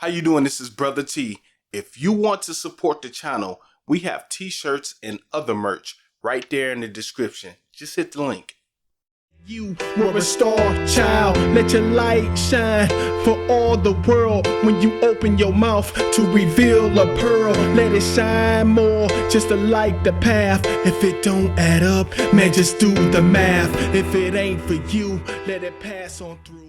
How you doing? This is Brotha T. If you want to support the channel, we have t-shirts and other merch right there in the description. Just hit the link. You were a star child, let your light shine for all the world. When you open your mouth to reveal a pearl, let it shine more, just to light the path. If it don't add up, man, just do the math. If it ain't for you, let it pass on through.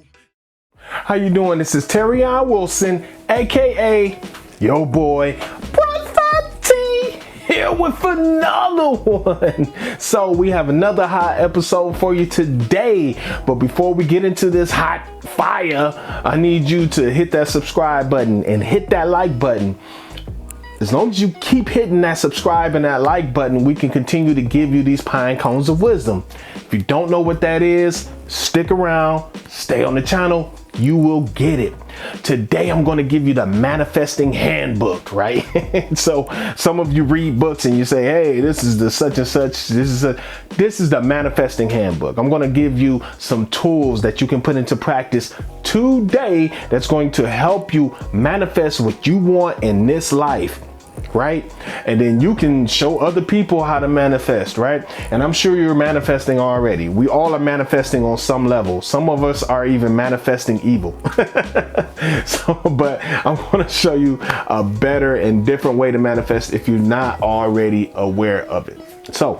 How you doing? This is Terrion Wilson, aka yo boy Brotha T, here with another one. So we have another hot episode for you today, but before we get into this hot fire, I need you to hit that subscribe button and hit that like button. As long as you keep hitting that subscribe and that like button, we can continue to give you these pine cones of wisdom. If you don't know what that is, stick around, stay on the channel, you will get it. Today, I'm going to give you the Manifesting Handbook, right? So some of you read books and you say, hey, this is the such and such. This is the Manifesting Handbook. I'm going to give you some tools that you can put into practice today that's going to help you manifest what you want in this life, right? And then you can show other people how to manifest, right? And I'm sure you're manifesting already. We all are manifesting on some level. Some of us are even manifesting evil. But I'm going to show you a better and different way to manifest if you're not already aware of it. So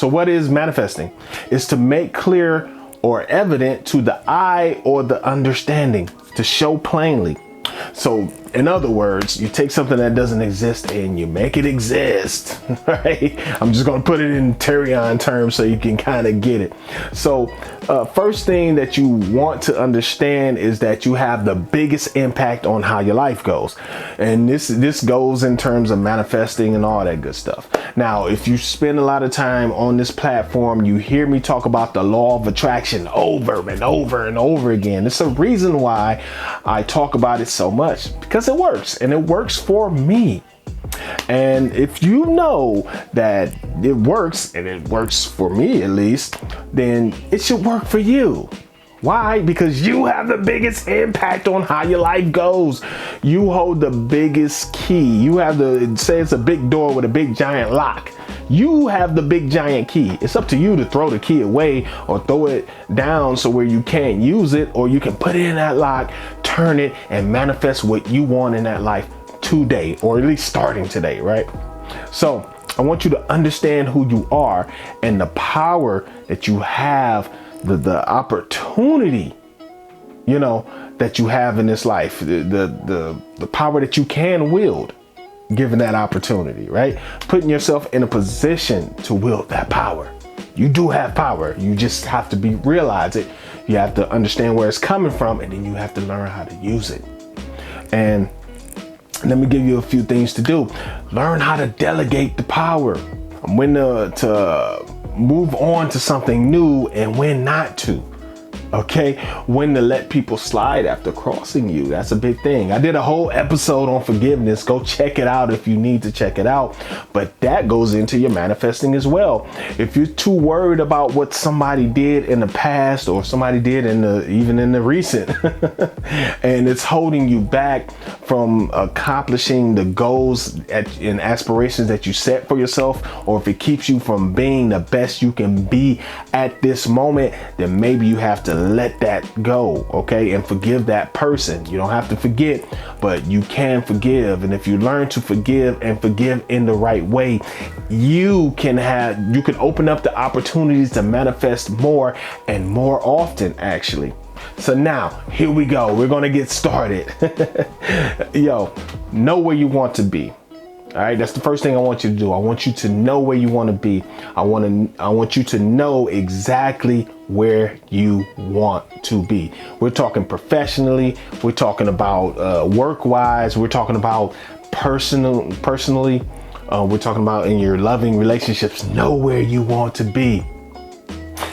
what is manifesting? It's to make clear or evident to the eye or the understanding, to show plainly. So in other words, you take something that doesn't exist and you make it exist, right? I'm just going to put it in Terrion terms so you can kind of get it. So first thing that you want to understand is that you have the biggest impact on how your life goes. And this goes in terms of manifesting and all that good stuff. Now, if you spend a lot of time on this platform, you hear me talk about the law of attraction over and over and over again. It's a reason why I talk about it so much, because it works, and it works for me. And if you know that it works, and it works for me at least, then it should work for you. Why? Because you have the biggest impact on how your life goes. You hold the biggest key. You have say it's a big door with a big giant lock. You have the big giant key. It's up to you to throw the key away or throw it down so where you can't use it, or you can put it in that lock, turn it, and manifest what you want in that life today, or at least starting today, right? So I want you to understand who you are and the power that you have, the opportunity, you know, that you have in this life, the power that you can wield, given that opportunity, right? Putting yourself in a position to wield that power. You do have power. You just have to realize it. You have to understand where it's coming from, and then you have to learn how to use it. And let me give you a few things to do. Learn how to delegate the power, when to move on to something new and when not to. Okay, when to let people slide after crossing you. That's a big thing. I did a whole episode on forgiveness. Go check it out if you need to check it out. But that goes into your manifesting as well. If you're too worried about what somebody did in the past, or somebody did even in the recent, and it's holding you back from accomplishing the goals and aspirations that you set for yourself, or if it keeps you from being the best you can be at this moment, then maybe you have to let that go, okay, and forgive that person. You don't have to forget, but you can forgive. And if you learn to forgive and forgive in the right way, you can open up the opportunities to manifest more and more often, actually. So now, here we go. We're going to get started. Yo, know where you want to be. All right, that's the first thing I want you to do. I want you to know where you want to be. I want you to know exactly where you want to be. We're talking professionally. We're talking about work-wise. We're talking about personally. We're talking about in your loving relationships. Know where you want to be.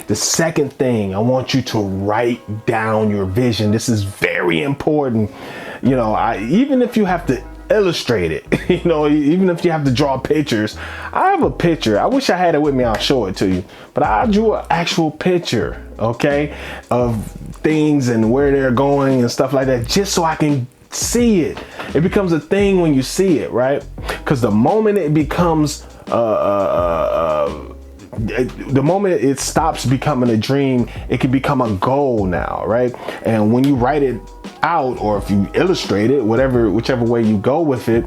The second thing, I want you to write down your vision. This is very important. You know, even if you have to illustrate it, you know, even if you have to draw pictures. I have a picture. I wish I had it with me. I'll show it to you. But I drew an actual picture, okay, of things and where they're going and stuff like that, just so I can see it. It becomes a thing when you see it, right? Because the moment it becomes the moment it stops becoming a dream, it can become a goal now, right? And when you write it out, or if you illustrate it, whichever way you go with it,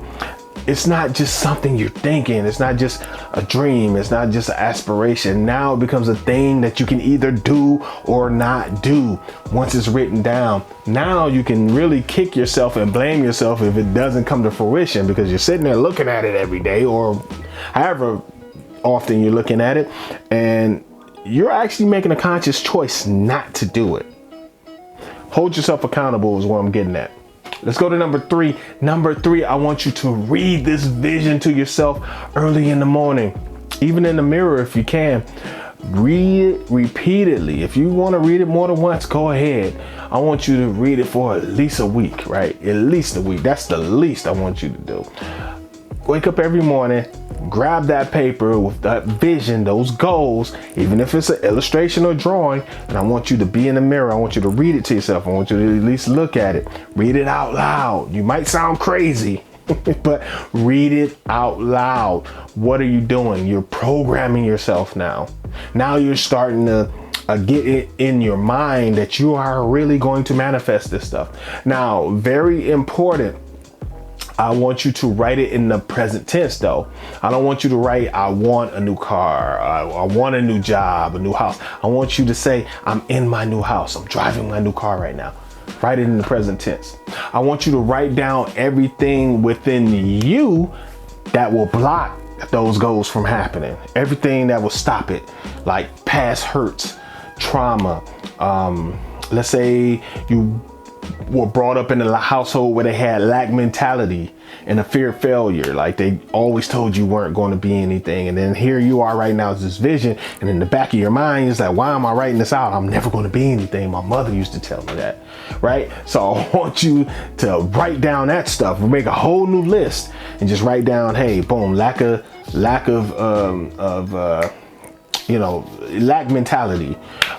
it's not just something you're thinking. It's not just a dream. It's not just an aspiration. Now it becomes a thing that you can either do or not do once it's written down. Now you can really kick yourself and blame yourself if it doesn't come to fruition, because you're sitting there looking at it every day, or however often you're looking at it, and you're actually making a conscious choice not to do it. Hold yourself accountable is what I'm getting at. Let's go to number 3. Number 3, I want you to read this vision to yourself early in the morning, even in the mirror if you can. Read it repeatedly. If you want to read it more than once, go ahead. I want you to read it for at least a week, right? At least a week. That's the least I want you to do. Wake up every morning, grab that paper with that vision, those goals, even if it's an illustration or drawing, and I want you to be in the mirror. I want you to read it to yourself. I want you to at least look at it. Read it out loud. You might sound crazy, but read it out loud. What are you doing? You're programming yourself now. Now you're starting to get it in your mind that you are really going to manifest this stuff. Now, very important, I want you to write it in the present tense though. I don't want you to write, I want a new car, I want a new job, a new house. I want you to say, I'm in my new house, I'm driving my new car right now. Write it in the present tense. I want you to write down everything within you that will block those goals from happening. Everything that will stop it, like past hurts, trauma. Let's say you were brought up in a household where they had lack mentality and a fear of failure. Like they always told you weren't going to be anything. And then here you are right now, it's this vision. And in the back of your mind, it's like, why am I writing this out? I'm never going to be anything. My mother used to tell me that, right? So I want you to write down that stuff. We'll make a whole new list and just write down, hey, boom, lack of lack mentality,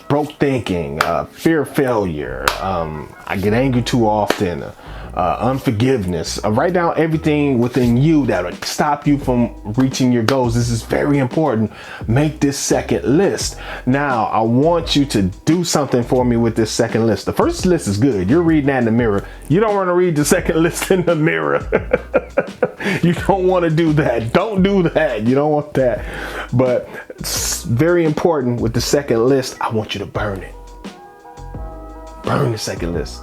broke thinking, fear of failure, I get angry too often, unforgiveness. Write down everything within you that would stop you from reaching your goals. This is very important. Make this second list. Now, I want you to do something for me with this second list. The first list is good. You're reading that in the mirror. You don't want to read the second list in the mirror. You don't want to do that. Don't do that. You don't want that. But it's very important with the second list. I want you to burn it. Burn the second list.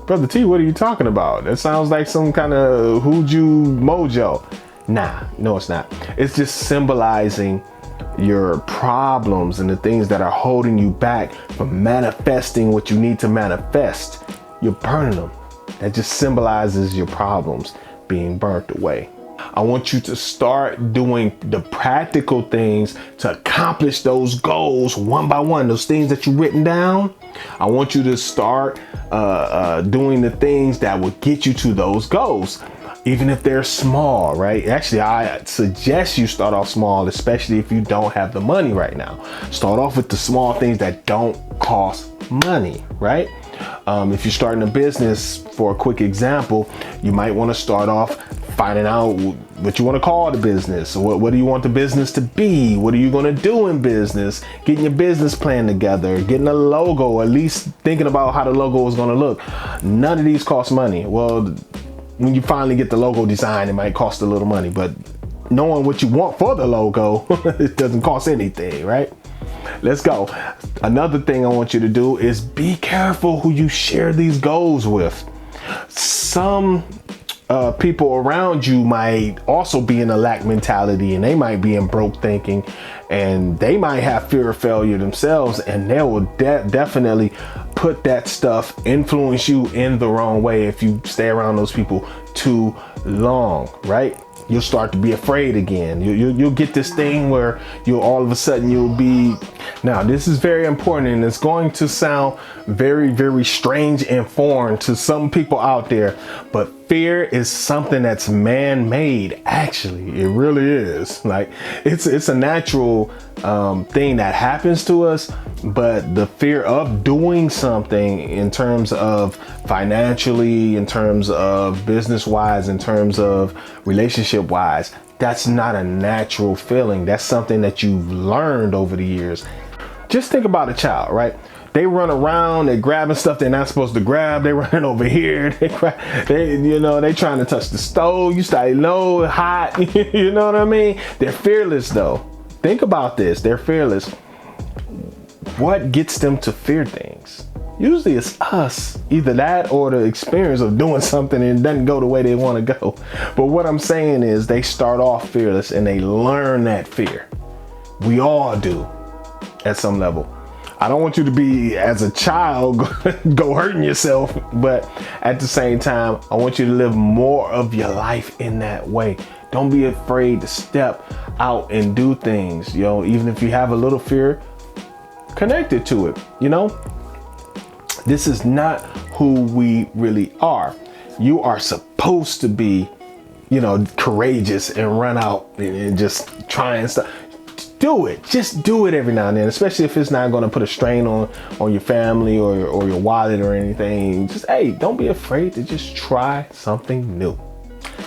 Brother T, what are you talking about? That sounds like some kind of hoodoo mojo. Nah, no, it's not. It's just symbolizing your problems and the things that are holding you back from manifesting what you need to manifest. You're burning them. That just symbolizes your problems being burnt away. I want you to start doing the practical things to accomplish those goals one by one, those things that you've written down. I want you to start doing the things that will get you to those goals, even if they're small, right? Actually, I suggest you start off small, especially if you don't have the money right now. Start off with the small things that don't cost money, right? If you're starting a business, for a quick example, you might want to start off finding out what you want to call the business. What do you want the business to be? What are you going to do in business? Getting your business plan together, getting a logo, at least thinking about how the logo is going to look. None of these cost money. Well, when you finally get the logo design, it might cost a little money, but knowing what you want for the logo, it doesn't cost anything, right? Let's go. Another thing I want you to do is be careful who you share these goals with. Some people around you might also be in a lack mentality, and they might be in broke thinking, and they might have fear of failure themselves, and they will definitely put that stuff, influence you in the wrong way if you stay around those people too long, right? You'll start to be afraid again. You'll get this thing where you'll all of a sudden you'll be Now, this is very important, and it's going to sound very, very strange and foreign to some people out there, but fear is something that's man-made. Actually, it really is. Like, it's a natural thing that happens to us, but the fear of doing something in terms of financially, in terms of business-wise, in terms of relationship-wise, that's not a natural feeling. That's something that you've learned over the years. Just think about a child, right? They run around, they're grabbing stuff they're not supposed to grab. They're running over here. They trying to touch the stove. You start low, hot. You know what I mean? They're fearless though. Think about this. They're fearless. What gets them to fear things? Usually it's us, either that or the experience of doing something and it doesn't go the way they want to go. But what I'm saying is they start off fearless and they learn that fear. We all do at some level. I don't want you to be, as a child, go hurting yourself, but at the same time, I want you to live more of your life in that way. Don't be afraid to step out and do things, even if you have a little fear, connected to it, This is not who we really are. You are supposed to be, courageous and run out and just try and stuff. Do it. Just do it every now and then, especially if it's not going to put a strain on your family or your wallet or anything. Just, hey, don't be afraid to just try something new.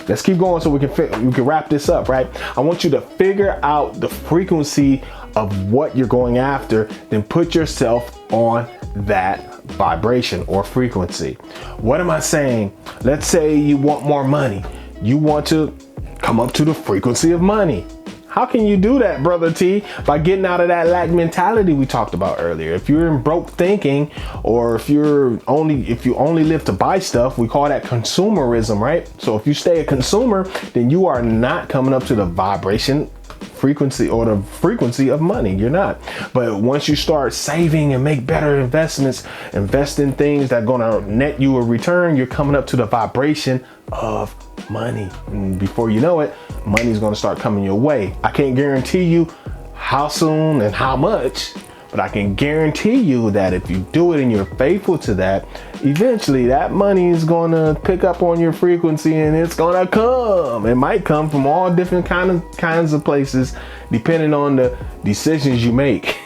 Let's keep going so we can wrap this up, right? I want you to figure out the frequency of what you're going after, then put yourself on that vibration or frequency. What am I saying? Let's say you want more money. You want to come up to the frequency of money. How can you do that, Brother T? By getting out of that lack mentality we talked about earlier. If you're in broke thinking, or if you only live to buy stuff, we call that consumerism, right? So if you stay a consumer, then you are not coming up to the vibration frequency or the frequency of money. You're not. But once you start saving and make better investments, invest in things that are going to net you a return, you're coming up to the vibration of money. And before you know it, money's going to start coming your way. I can't guarantee you how soon and how much, but I can guarantee you that if you do it and you're faithful to that, eventually that money is going to pick up on your frequency and it's going to come. It might come from all different kinds of places, depending on the decisions you make,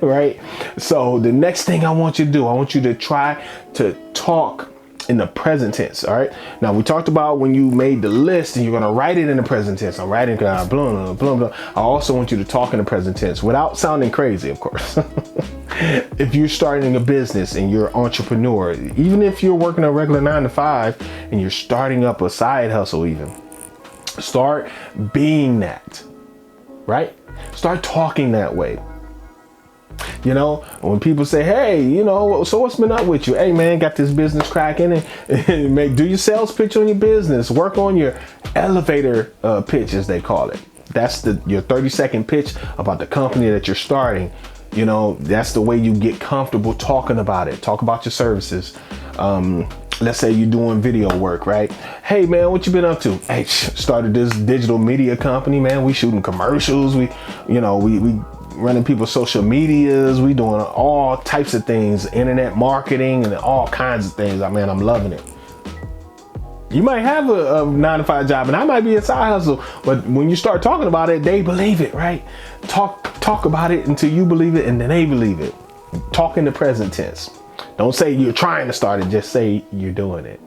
right? So the next thing I want you to do, I want you to try to talk in the present tense. All right. Now we talked about when you made the list and you're going to write it in the present tense. I'm writing blah, blah, blah, blah. I also want you to talk in the present tense without sounding crazy, of course. If you're starting a business and you're an entrepreneur, even if you're working a regular 9-to-5 and you're starting up a side hustle, even start being that, right? Start talking that way. When people say, hey, so what's been up with you? Hey, man, got this business cracking, and do your sales pitch on your business. Work on your elevator pitch, as they call it. That's your 30-second pitch about the company that you're starting. That's the way you get comfortable talking about it. Talk about your services. Let's say you're doing video work, right? Hey, man, what you been up to? Hey, started this digital media company, man. We shooting commercials. We running people's social medias. We doing all types of things, internet marketing and all kinds of things. I'm loving it. You might have a 9-to-5 job and I might be a side hustle, but when you start talking about it, they believe it, right? Talk about it until you believe it and then they believe it. Talk in the present tense. Don't say you're trying to start it, just say you're doing it.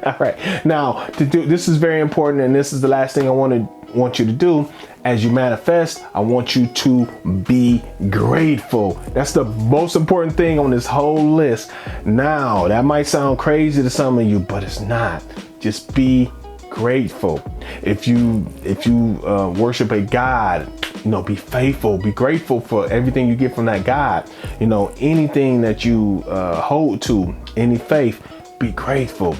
All right. Now, this is very important, and this is the last thing I want you to do. As you manifest, I want you to be grateful. That's the most important thing on this whole list. Now, that might sound crazy to some of you, but it's not. Just be grateful. If you worship a God, be faithful, be grateful for everything you get from that God. Anything that you hold to, any faith, be grateful.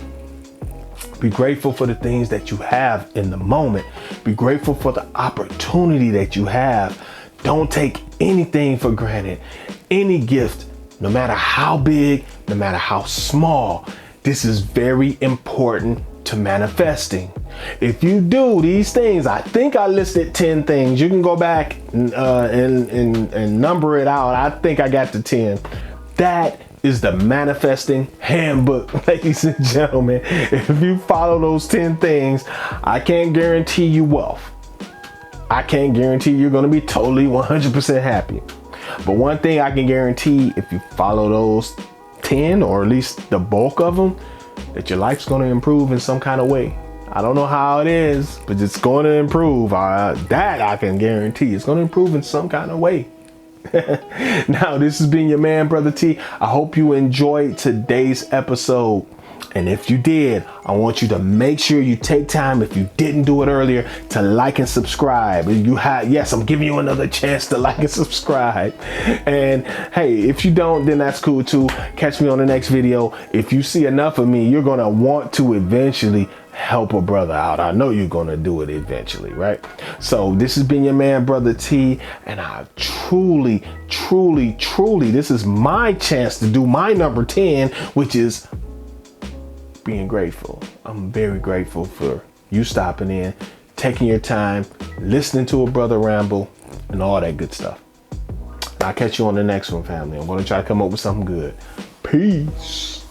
Be grateful for the things that you have in the moment. Be grateful for the opportunity that you have. Don't take anything for granted. Any gift, no matter how big, no matter how small. This is very important to manifesting. If you do these things, I think I listed 10 things. You can go back and number it out. I think I got to 10. That is the Manifesting Handbook, ladies and gentlemen. If you follow those 10 things, I can't guarantee you wealth. I can't guarantee you're going to be totally 100% happy. But one thing I can guarantee, if you follow those 10, or at least the bulk of them, that your life's going to improve in some kind of way. I don't know how it is, but it's going to improve. That I can guarantee. It's going to improve in some kind of way. Now, this has been your man, Brother T. I hope you enjoyed today's episode. And if you did, I want you to make sure you take time, if you didn't do it earlier, to like and subscribe. Yes, I'm giving you another chance to like and subscribe. And hey, if you don't, then that's cool too. Catch me on the next video. If you see enough of me, you're going to want to eventually help a brother out. I know you're going to do it eventually, right? So this has been your man, Brother T. And I truly, this is my chance to do my number 10, which is being grateful. I'm very grateful for you stopping in, taking your time, listening to a brother ramble, and all that good stuff. I'll catch you on the next one, family. I'm going to try to come up with something good. Peace.